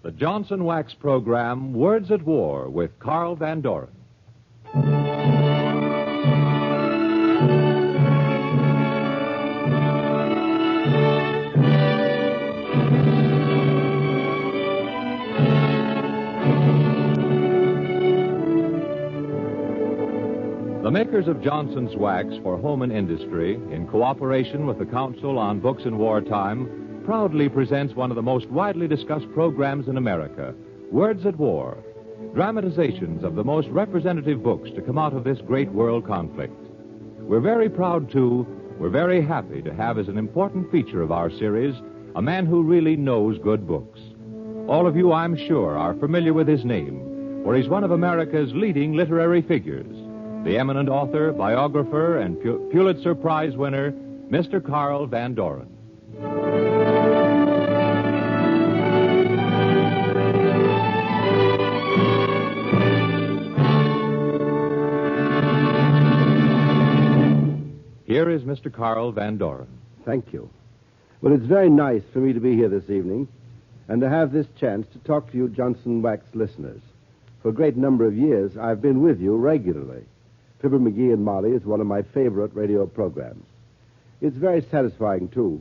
The Johnson Wax program, Words at War, with Carl Van Doren. The makers of Johnson's Wax for Home and Industry, in cooperation with the Council on Books in Wartime, proudly presents one of the most widely discussed programs in America, Words at War, dramatizations of the most representative books to come out of this great world conflict. We're very proud, too, we're very happy to have as an important feature of our series a man who really knows good books. All of you, I'm sure, are familiar with his name, for he's one of America's leading literary figures, the eminent author, biographer, and Pulitzer Prize winner, Mr. Carl Van Doren. Here is Mr. Carl Van Doren. Thank you. Well, it's very nice for me to be here this evening and to have this chance to talk to you Johnson Wax listeners. For a great number of years, I've been with you regularly. Fibber McGee and Molly is one of my favorite radio programs. It's very satisfying, too,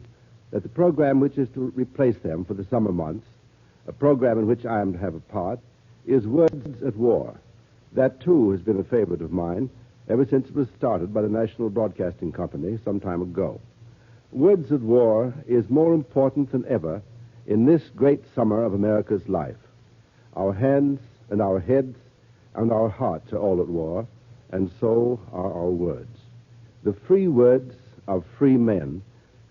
that the program which is to replace them for the summer months, a program in which I am to have a part, is Words at War. That, too, has been a favorite of mine ever since it was started by the National Broadcasting Company some time ago. Words at War is more important than ever in this great summer of America's life. Our hands and our heads and our hearts are all at war, and so are our words. The free words of free men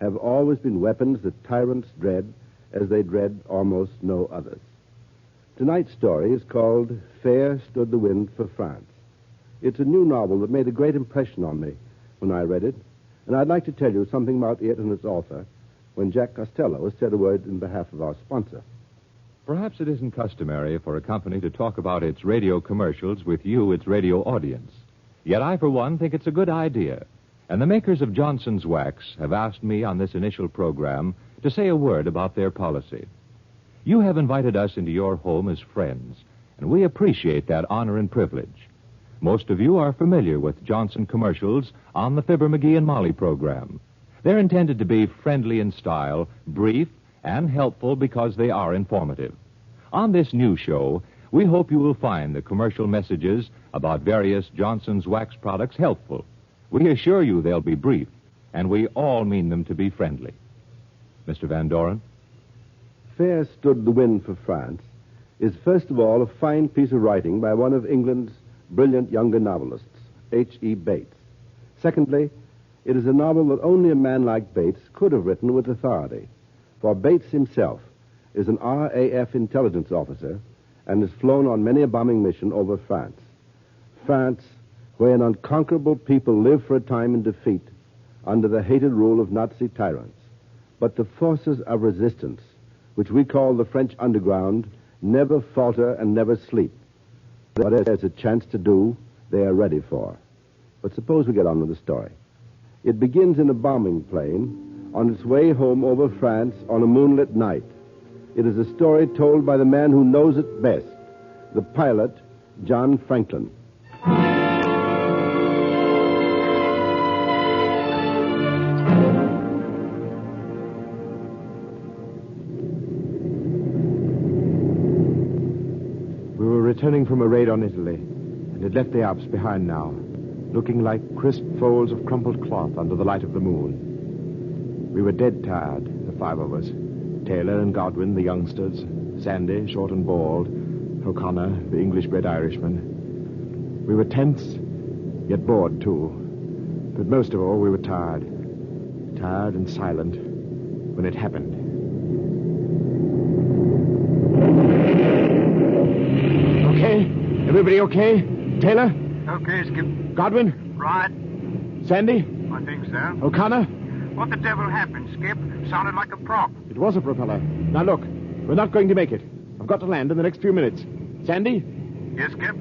have always been weapons that tyrants dread as they dread almost no others. Tonight's story is called Fair Stood the Wind for France. It's a new novel that made a great impression on me when I read it, and I'd like to tell you something about it and its author when Jack Costello has said a word in behalf of our sponsor. Perhaps it isn't customary for a company to talk about its radio commercials with you, its radio audience. Yet I, for one, think it's a good idea. And the makers of Johnson's Wax have asked me on this initial program to say a word about their policy. You have invited us into your home as friends, and we appreciate that honor and privilege. Most of you are familiar with Johnson commercials on the Fibber McGee and Molly program. They're intended to be friendly in style, brief, and helpful because they are informative. On this new show, we hope you will find the commercial messages about various Johnson's Wax products helpful. We assure you they'll be brief, and we all mean them to be friendly. Mr. Van Doren? Fair Stood the Wind for France is, first of all, a fine piece of writing by one of England's brilliant younger novelists, H.E. Bates. Secondly, it is a novel that only a man like Bates could have written with authority, for Bates himself is an RAF intelligence officer and has flown on many a bombing mission over France. France, where an unconquerable people live for a time in defeat under the hated rule of Nazi tyrants. But the forces of resistance, which we call the French underground, never falter and never sleep. Whatever there's a chance to do, they are ready for. But suppose we get on with the story. It begins in a bombing plane on its way home over France on a moonlit night. It is a story told by the man who knows it best, the pilot, John Franklin. We were returning from a raid on Italy, and had left the Alps behind now, looking like crisp folds of crumpled cloth under the light of the moon. We were dead tired, the five of us. Taylor and Godwin, the youngsters, Sandy, short and bald, O'Connor, the English-bred Irishman. We were tense, yet bored, too. But most of all, we were tired. Tired and silent when it happened. Okay? Everybody okay? Taylor? Okay, Skip. Godwin? Right. Sandy? I think so. O'Connor? What the devil happened, Skip? Sounded like a prop. It was a propeller. Now look, we're not going to make it. I've got to land in the next few minutes. Sandy? Yes, Skip?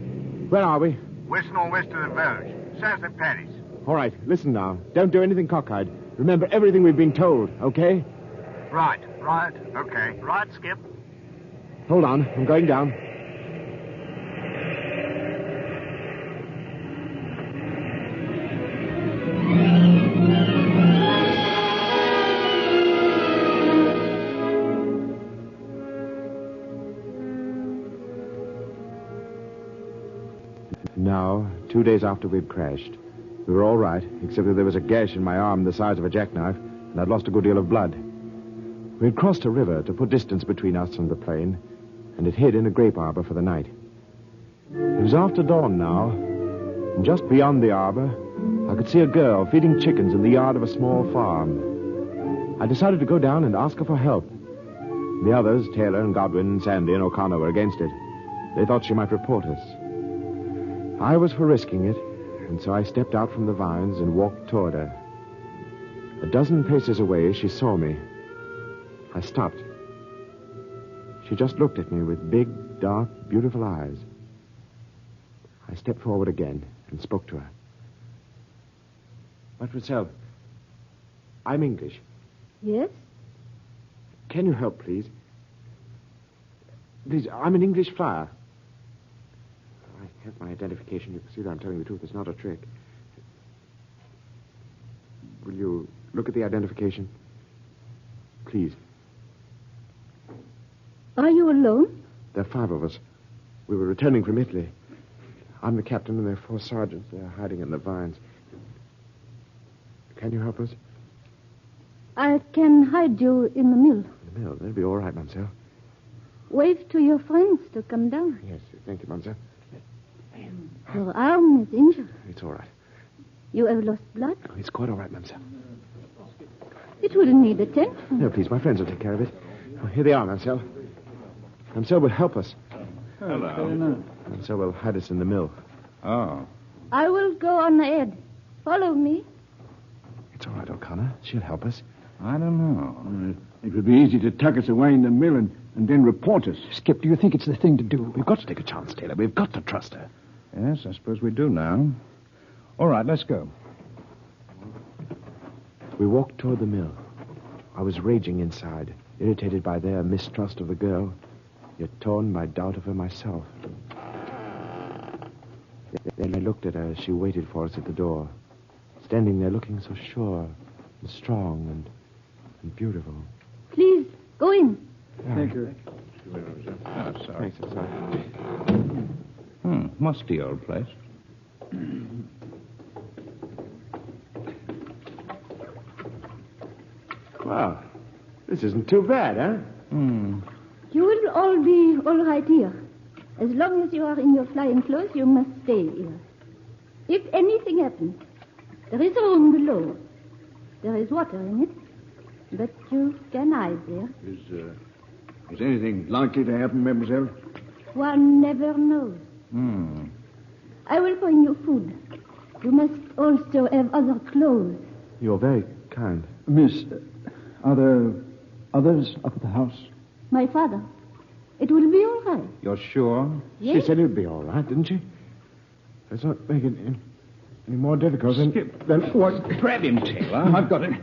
Where are we? West-northwest of the village. South of Paris. All right, listen now. Don't do anything cockeyed. Remember everything we've been told, okay? Right. Okay. Right, Skip. Hold on. I'm going down. Now, 2 days after we'd crashed, we were all right, except that there was a gash in my arm the size of a jackknife, and I'd lost a good deal of blood. We had crossed a river to put distance between us and the plane, and it hid in a grape arbor for the night. It was after dawn now, and just beyond the arbor, I could see a girl feeding chickens in the yard of a small farm. I decided to go down and ask her for help. The others, Taylor and Godwin and Sandy and O'Connor, were against it. They thought she might report us. I was for risking it, and so I stepped out from the vines and walked toward her. A dozen paces away, she saw me. I stopped. She just looked at me with big, dark, beautiful eyes. I stepped forward again and spoke to her. Mademoiselle, I'm English. Yes? Can you help, please? Please, I'm an English flyer. I have my identification. You can see that I'm telling the truth. It's not a trick. Will you look at the identification? Please. Are you alone? There are 5 of us. We were returning from Italy. I'm the captain, and there are 4 sergeants. They're hiding in the vines. Can you help us? I can hide you in the mill. In the mill? That'll be all right, mademoiselle. Wave to your friends to come down. Yes, thank you, mademoiselle. Your arm is injured. It's all right. You have lost blood. Oh, it's quite all right, mademoiselle. It will need attention. No, please, my friends will take care of it. Oh, here they are, mademoiselle. Mademoiselle will help us. Hello. Mademoiselle will hide us in the mill. Oh. I will go on ahead. Follow me. It's all right, O'Connor. She'll help us. I don't know. It would be easy to tuck us away in the mill and then report us. Skip, do you think it's the thing to do? We've got to take a chance, Taylor. We've got to trust her. Yes, I suppose we do now. All right, let's go. We walked toward the mill. I was raging inside, irritated by their mistrust of the girl, yet torn by doubt of her myself. Then I looked at her as she waited for us at the door, standing there looking so sure and strong and beautiful. Please, go in. Thank you. Oh, sorry. Thanks, I'm sorry. Musty old place. Well, this isn't too bad, huh? You will all be all right here. As long as you are in your flying clothes, you must stay here. If anything happens, there is a room below. There is water in it, but you can hide there. Is anything likely to happen, mademoiselle? One never knows. I will bring you food. You must also have other clothes. You're very kind. Miss, are there others up at the house? My father. It will be all right. You're sure? Yes? She said it'd be all right, didn't she? Let's not make it any more difficult than... Skip. What? Grab him, Taylor. I've got it.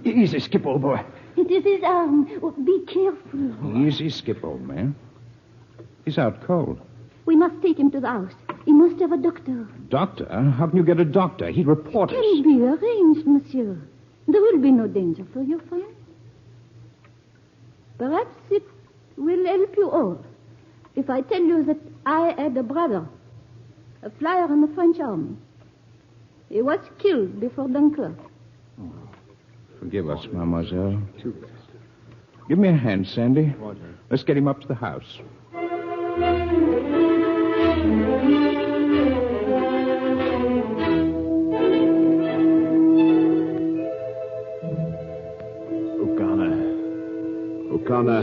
Easy, Skip, old boy. It is his arm. Oh, be careful. Easy, Skip, old man. He's out cold. We must take him to the house. He must have a doctor. Doctor? How can you get a doctor? He'd report us. Can be arranged, monsieur. There will be no danger for your friend. Perhaps it will help you all if I tell you that I had a brother, a flyer in the French army. He was killed before Dunkirk. Forgive us, mademoiselle. Give me a hand, Sandy. Let's get him up to the house. O'Connor.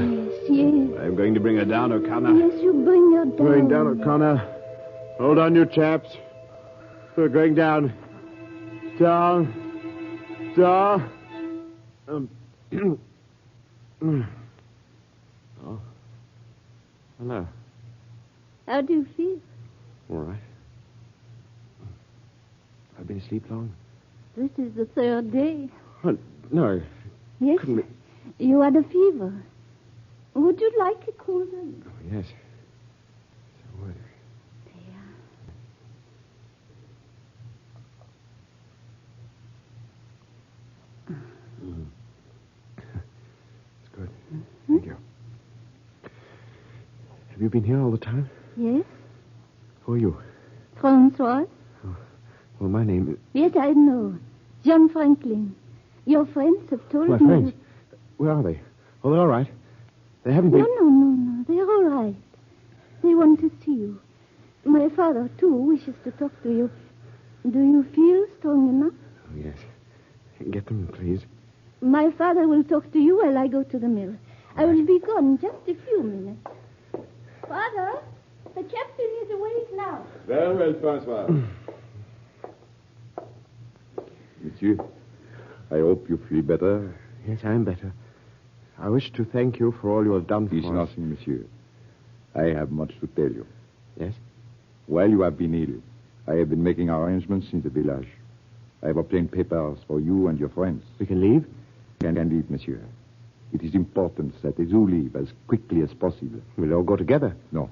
Yes. I'm going to bring her down, O'Connor. Yes, you bring her down. Going down, O'Connor. Hold on, you chaps. We're going down. Down. Down. Oh. Hello. How do you feel? All right. I've been asleep long? This is the 3rd day. Oh, no. Yes. Couldn't be... You had a fever. Would you like a cool drink? Oh, yes. So would. It's good. Thank you. Have you been here all the time? Yes? Who are you? Francois? Well, my name is... Yes, I know. John Franklin. Your friends have told My me... friends. Where are they? Oh, they're all right. They haven't been... No. They're all right. They want to see you. My father, too, wishes to talk to you. Do you feel strong enough? Oh, yes. Get them, please. My father will talk to you while I go to the mill. I will be gone just a few minutes. Father, the captain is awake now. Very well, Francois. Monsieur, I hope you feel better. Yes, I am better. I wish to thank you for all you have done for us. It's nothing, monsieur. I have much to tell you. Yes? While you have been ill, I have been making arrangements in the village. I have obtained papers for you and your friends. We can leave? Can leave, monsieur. It is important that they do leave as quickly as possible. We'll all go together. No.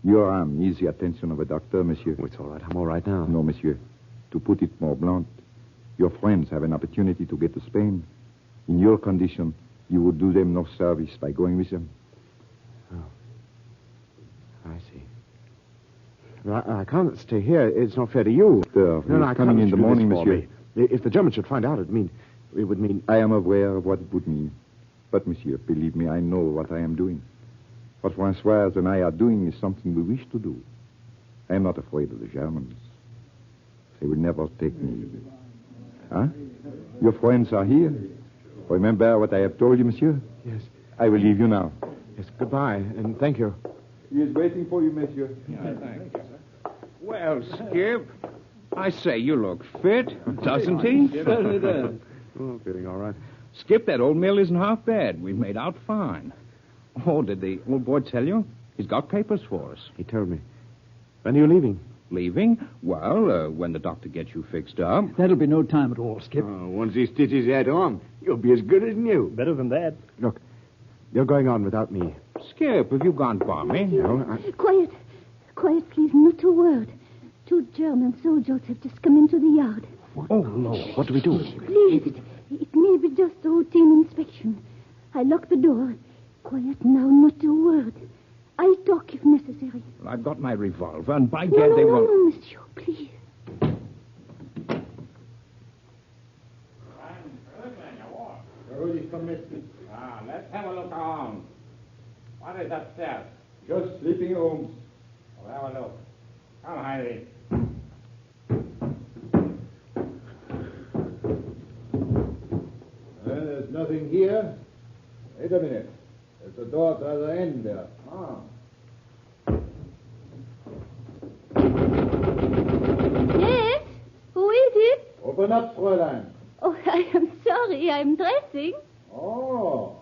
Your arm needs the attention of a doctor, monsieur. Oh, it's all right. I'm all right now. No, monsieur. To put it more blunt, your friends have an opportunity to get to Spain. In your condition, you would do them no service by going with them. Oh. I see. Well, I can't stay here. It's not fair to you. I coming in the morning, monsieur. If the Germans should find out, it would mean... I am aware of what it would mean. But, monsieur, believe me, I know what I am doing. What Françoise and I are doing is something we wish to do. I am not afraid of the Germans. They will never take me. Huh? Your friends are here. Remember what I have told you, monsieur? Yes. I will leave you now. Yes, goodbye, and thank you. He is waiting for you, monsieur. Thank you. Well, Skip, I say you look fit, doesn't he? Certainly does. Oh, feeling all right. Skip, that old mill isn't half bad. We've made out fine. Oh, did the old boy tell you? He's got papers for us. He told me. When are you leaving? Leaving? Well, when the doctor gets you fixed up. That'll be no time at all, Skip. Once he stitches that on, you'll be as good as new. Better than that. Look, you're going on without me. Skip, have you gone balmy? No, Quiet. Quiet, please. Not a word. 2 German soldiers have just come into the yard. Oh, Lord. What do we do? Please. It may be just a routine inspection. I lock the door. Quiet now. Not a word. I'll talk if necessary. Well, I've got my revolver, and by No, gad, they won't... no, monsieur. Please. Let's have a look around. What is upstairs? Just sleeping rooms. We'll have a look. Come, Heidi. There's nothing here. Wait a minute. There's a door at the other end there. Yes? Who is it? Open up, Fräulein. Oh, I am sorry. I'm dressing. Oh.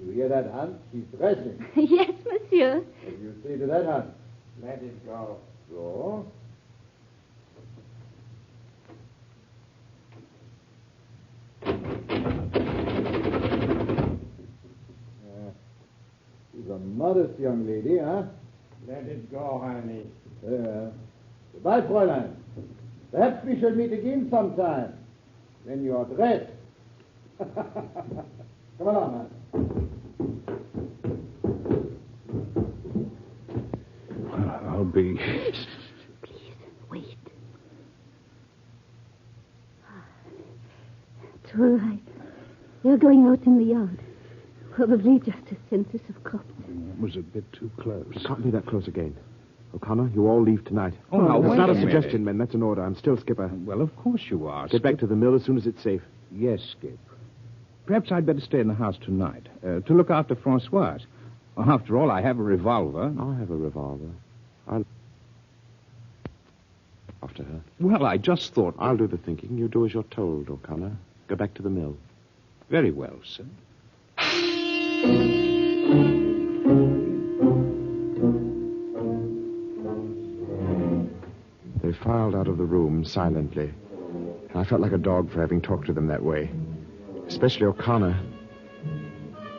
You hear that, Hans? She's dressing. Yes, monsieur. If you see to that, Hans. Let it go. So. She's a modest young lady, huh? Let it go, honey. Goodbye, Fräulein. Perhaps we shall meet again sometime. When you are dressed. Come along, man. I'll be... Please, wait. It's all right. You're going out in the yard. Probably just a census of crops. That was a bit too close. We can't be that close again. O'Connor, you all leave tonight. Oh, now, That's wait not a a minute. suggestion, men. That's an order. I'm still skipper. Well, of course you are. Get back to the mill as soon as it's safe. Yes, Skip. Perhaps I'd better stay in the house tonight to look after Françoise. After all, I have a revolver. I have a revolver. I'll... After her. Well, I just thought... I'll do the thinking. You do as you're told, O'Connor. Go back to the mill. Very well, sir. They filed out of the room silently. And I felt like a dog for having talked to them that way. Especially O'Connor.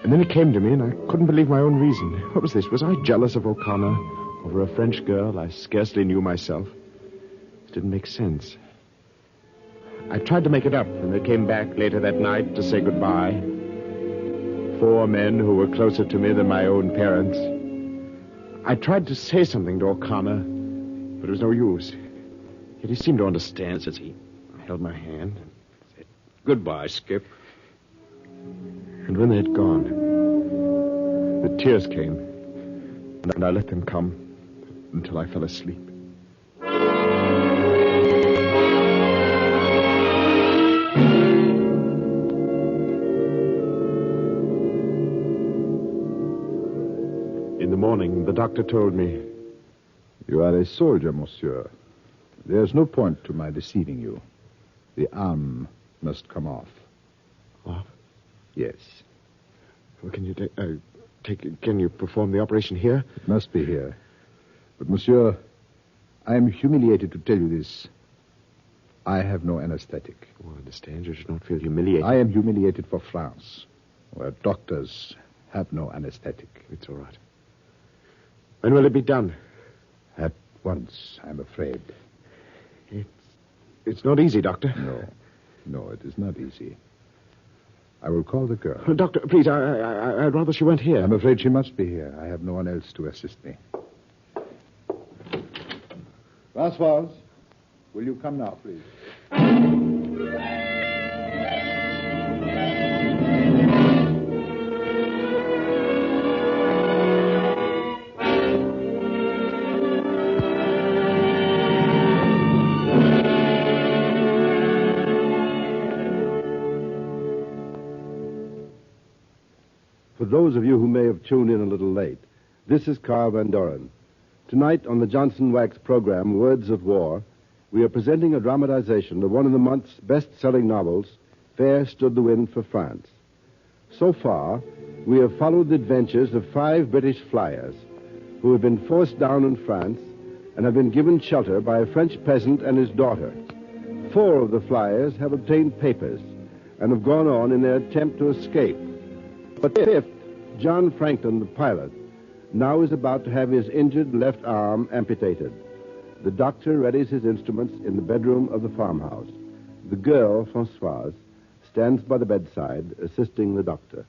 And then it came to me, and I couldn't believe my own reason. What was this? Was I jealous of O'Connor over a French girl I scarcely knew myself? It didn't make sense. I tried to make it up, and they came back later that night to say goodbye. 4 men who were closer to me than my own parents. I tried to say something to O'Connor, but it was no use. Yet he seemed to understand as he held my hand and said, Goodbye, Skip. And when they had gone, the tears came, and I let them come until I fell asleep. In the morning, the doctor told me, You are a soldier, monsieur. There's no point to my deceiving you. The arm must come off. Off? Yes. Well, can you perform the operation here? It must be here. But, monsieur, I am humiliated to tell you this. I have no anesthetic. Oh, I understand. You should not feel humiliated. I am humiliated for France, where doctors have no anesthetic. It's all right. When will it be done? At once, I'm afraid. It's not easy, Doctor. No, it is not easy. I will call the girl. Doctor, please, I'd rather she weren't here. I'm afraid she must be here. I have no one else to assist me. Françoise, will you come now, please? For those of you who may have tuned in a little late, this is Carl Van Doren. Tonight on the Johnson Wax program, Words of War, we are presenting a dramatization of one of the month's best-selling novels, Fair Stood the Wind for France. So far, we have followed the adventures of 5 British flyers who have been forced down in France and have been given shelter by a French peasant and his daughter. 4 of the flyers have obtained papers and have gone on in their attempt to escape. But 5th, John Franklin, the pilot, now is about to have his injured left arm amputated. The doctor readies his instruments in the bedroom of the farmhouse. The girl, Françoise, stands by the bedside, assisting the doctor.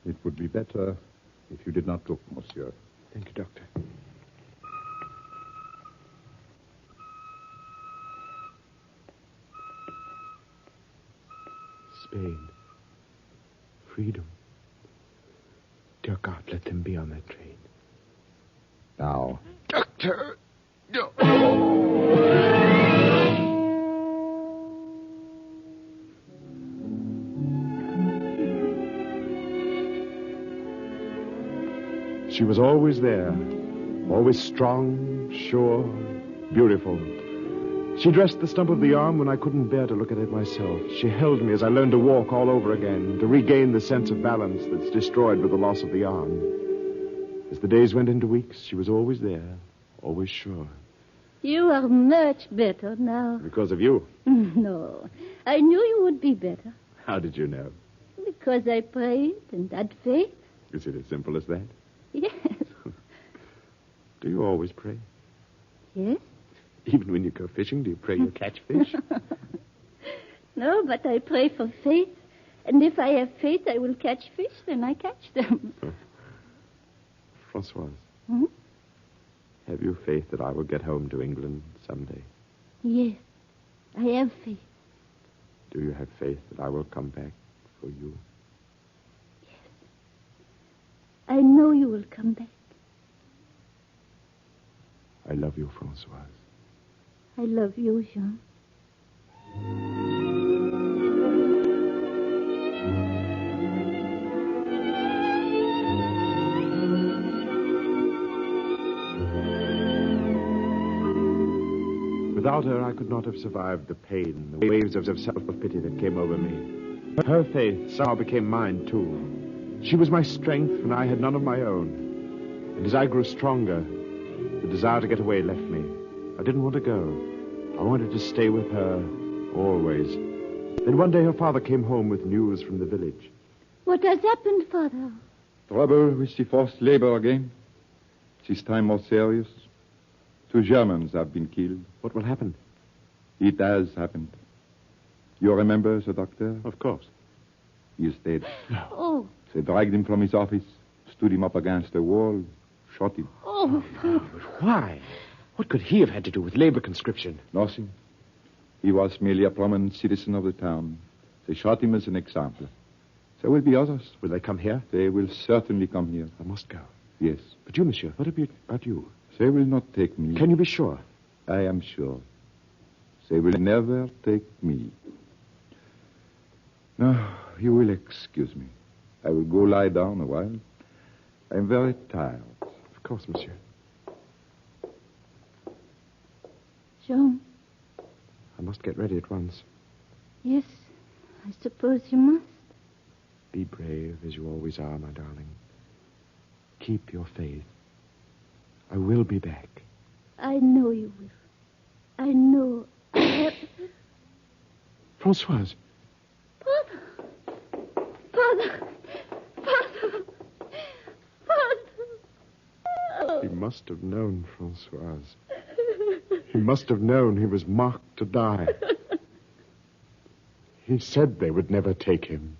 It would be better if you did not look, monsieur. Thank you, Doctor. Spain. Freedom. Dear God, let them be on that train. Now. Doctor! No. She was always there. Always strong, sure, beautiful. She dressed the stump of the arm when I couldn't bear to look at it myself. She held me as I learned to walk all over again, to regain the sense of balance that's destroyed with the loss of the arm. As the days went into weeks, she was always there, always sure. You are much better now. Because of you. No, I knew you would be better. How did you know? Because I prayed and had faith. Is it as simple as that? Yes. Do you always pray? Yes? Even when you go fishing, do you pray you'll catch fish? No, but I pray for faith. And if I have faith, I will catch fish, then I catch them. Françoise, Hmm? have you faith that I will get home to England someday? Yes, I have faith. Do you have faith that I will come back for you? I know you will come back. I love you, Françoise. I love you, Jean. Without her, I could not have survived the pain, the waves of self-pity that came over me. Her faith somehow became mine, too. She was my strength when I had none of my own. And as I grew stronger, the desire to get away left me. I didn't want to go. I wanted to stay with her, always. Then one day her father came home with news from the village. What has happened, Father? Trouble with the forced labor again. This time more serious. 2 Germans have been killed. What will happen? It has happened. You remember the doctor? Of course. He is dead. Oh. They dragged him from his office, stood him up against a wall, shot him. Oh, Father. But why? What could he have had to do with labor conscription? Nothing. He was merely a prominent citizen of the town. They shot him as an example. There will be others. Will they come here? They will certainly come here. I must go. Yes. But you, monsieur, what about you? They will not take me. Can you be sure? I am sure. They will never take me. Now, you will excuse me. I will go lie down a while. I'm very tired. Of course, monsieur. Jean. I must get ready at once. Yes, I suppose you must. Be brave as you always are, my darling. Keep your faith. I will be back. I know you will. I know. Francoise. Father. Father. Father. Father. He must have known, Francoise. He must have known he was marked to die. He said they would never take him.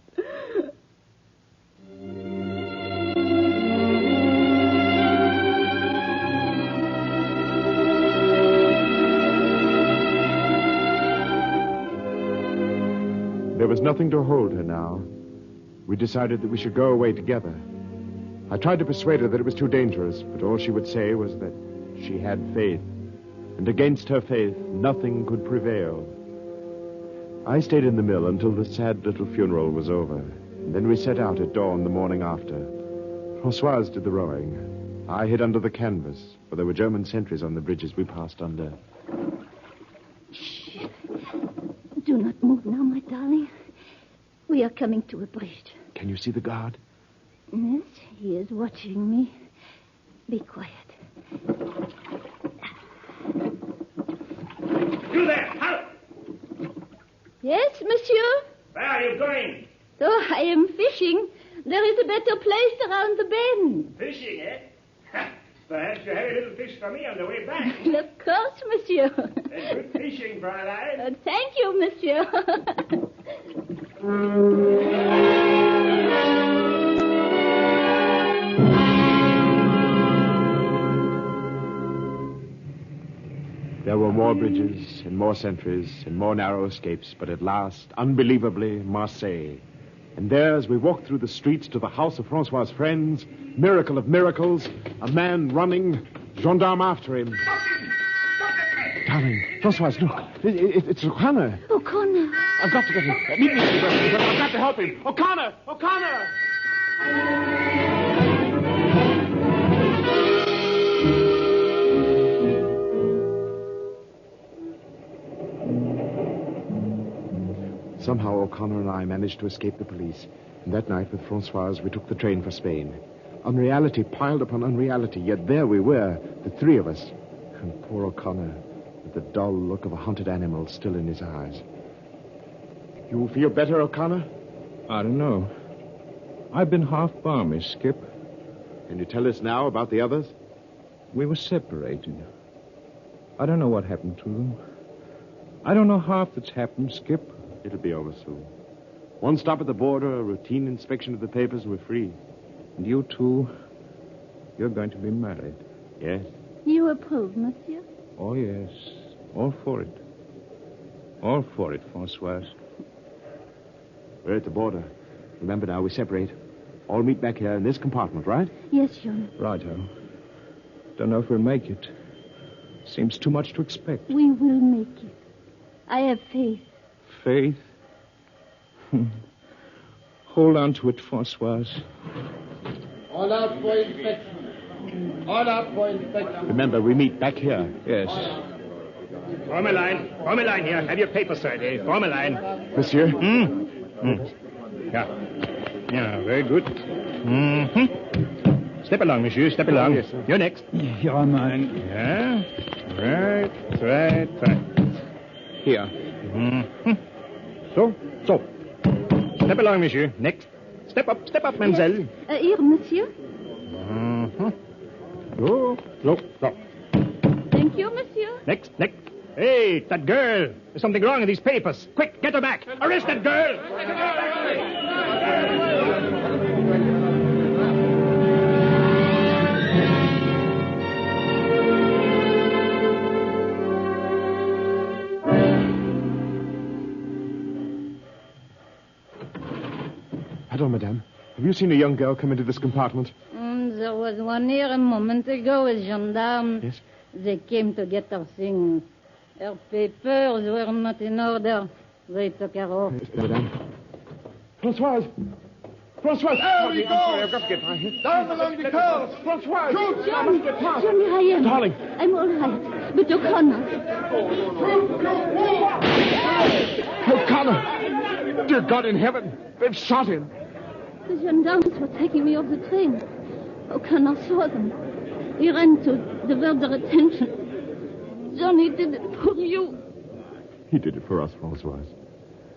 There was nothing to hold her now. We decided that we should go away together. I tried to persuade her that it was too dangerous, but all she would say was that she had faith, and against her faith, nothing could prevail. I stayed in the mill until the sad little funeral was over, and then we set out at dawn the morning after. Françoise did the rowing. I hid under the canvas, for there were German sentries on the bridges we passed under. Shh. Do not move now, my darling. We are coming to a bridge. Can you see the guard? Yes, he is watching me. Be quiet. You there! Halt! Yes, monsieur? Where are you going? Oh, I am fishing. There is a better place around the bend. Fishing, eh? Ha! Perhaps you have a little fish for me on the way back. Of course, monsieur. Good fishing, Fräulein. Thank you, monsieur. There were more bridges and more sentries and more narrow escapes, but at last, unbelievably, Marseille. And there, as we walked through the streets to the house of Francois' friends, miracle of miracles, a man running, gendarme after him. Darling, Francois, look. It's O'Connor. O'Connor. I've got to get him. Meet me, I've got to help him. O'Connor! O'Connor! Somehow O'Connor and I managed to escape the police. And that night with Françoise, we took the train for Spain. Unreality piled upon unreality, yet there we were, the 3 of us. And poor O'Connor, with the dull look of a hunted animal still in his eyes. You feel better, O'Connor? I don't know. I've been half balmy, Skip. Can you tell us now about the others? We were separated. I don't know what happened to them. I don't know half that's happened, Skip. It'll be over soon. One stop at the border, a routine inspection of the papers, and we're free. And you two, you're going to be married. Yes. You approve, monsieur? Oh, yes. All for it. All for it, Françoise. We're at the border. Remember now, we separate. All meet back here in this compartment, right? Yes, Jean. Righto. Don't know if we'll make it. Seems too much to expect. We will make it. I have faith. Faith? Hold on to it, Françoise. All out for inspection. All out for inspection. Remember, we meet back here. Yes. Form a line here. Have your papers ready. Form a line. Monsieur? Yeah, very good. Step along, monsieur. Step along. Yes, sir. You're next. Ja, nein. Yeah. Right. Here. So. Step along, monsieur. Next. Step up, mademoiselle. Yes. Here, monsieur. No. Thank you, monsieur. Next. Hey, that girl. There's something wrong in these papers. Quick, get her back. Arrest that girl. Pardon, madame. Have you seen a young girl come into this compartment? There was one here a moment ago, a gendarme. Yes? They came to get her things. Her papers were not in order. They took her off. Yes, madame. Françoise! There he goes! I've got to get by here. Down along the curls! Françoise! Shoot! Johnny, I am. Darling. I'm all right. But O'Connor. O'Connor! Dear God in heaven, they've shot him. The gendarmes were taking me off the train. O'Connor saw them. He ran to divert their attention. Johnny did it for you. He did it for us, Françoise.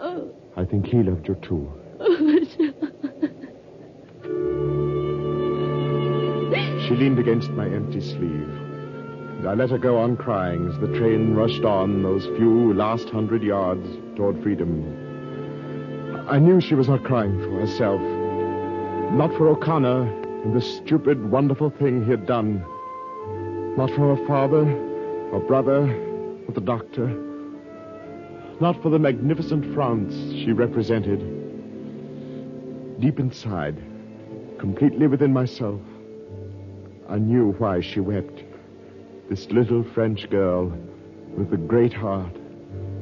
Oh, I think he loved you, too. monsieur. She leaned against my empty sleeve, and I let her go on crying as the train rushed on those few last 100 yards toward freedom. I knew she was not crying for herself, not for O'Connor and the stupid, wonderful thing he had done, not for her father or brother or the doctor, not for the magnificent France she represented. Deep inside, completely within myself, I knew why she wept. This little French girl with the great heart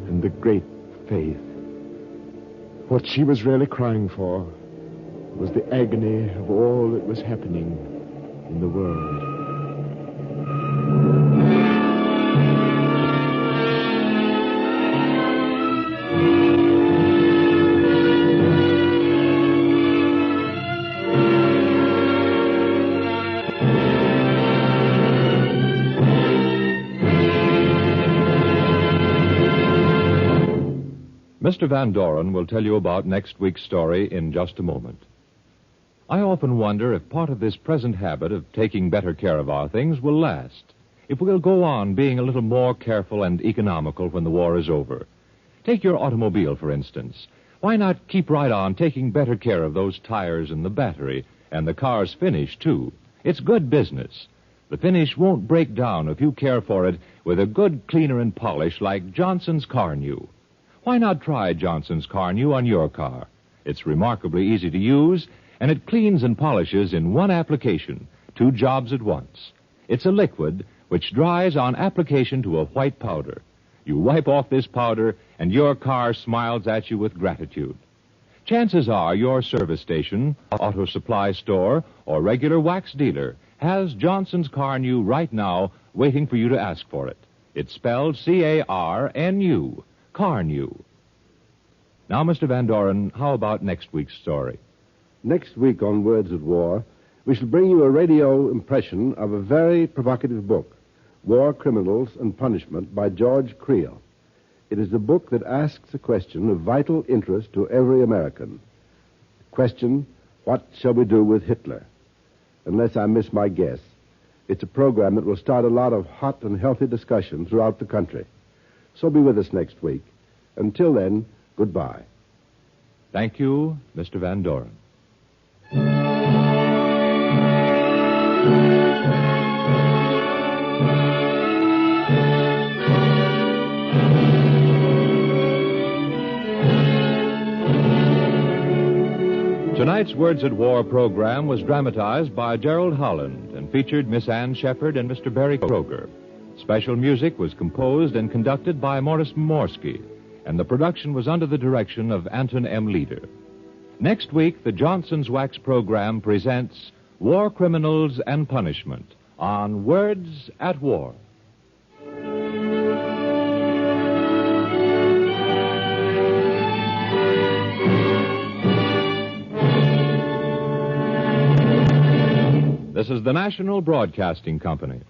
and the great faith. What she was really crying for was the agony of all that was happening in the world. Mr. Van Doren will tell you about next week's story in just a moment. I often wonder if part of this present habit of taking better care of our things will last, if we'll go on being a little more careful and economical when the war is over. Take your automobile, for instance. Why not keep right on taking better care of those tires and the battery and the car's finish, too? It's good business. The finish won't break down if you care for it with a good cleaner and polish like Johnson's Car New. Why not try Johnson's Car New on your car? It's remarkably easy to use, and it cleans and polishes in one application, 2 jobs at once. It's a liquid which dries on application to a white powder. You wipe off this powder, and your car smiles at you with gratitude. Chances are your service station, auto supply store, or regular wax dealer has Johnson's Car New right now waiting for you to ask for it. It's spelled C-A-R-N-U. Car New. Now, Mr. Van Doren, how about next week's story? Next week on Words at War, we shall bring you a radio impression of a very provocative book, War Criminals and Punishment by George Creel. It is a book that asks a question of vital interest to every American. Question, what shall we do with Hitler? Unless I miss my guess, it's a program that will start a lot of hot and healthy discussion throughout the country. So be with us next week. Until then, goodbye. Thank you, Mr. Van Doren. Tonight's Words at War program was dramatized by Gerald Holland and featured Miss Ann Shepard and Mr. Barry Kroger. Special music was composed and conducted by Morris Morsky, and the production was under the direction of Anton M. Leader. Next week, the Johnson's Wax program presents War Criminals and Punishment on Words at War. This is the National Broadcasting Company.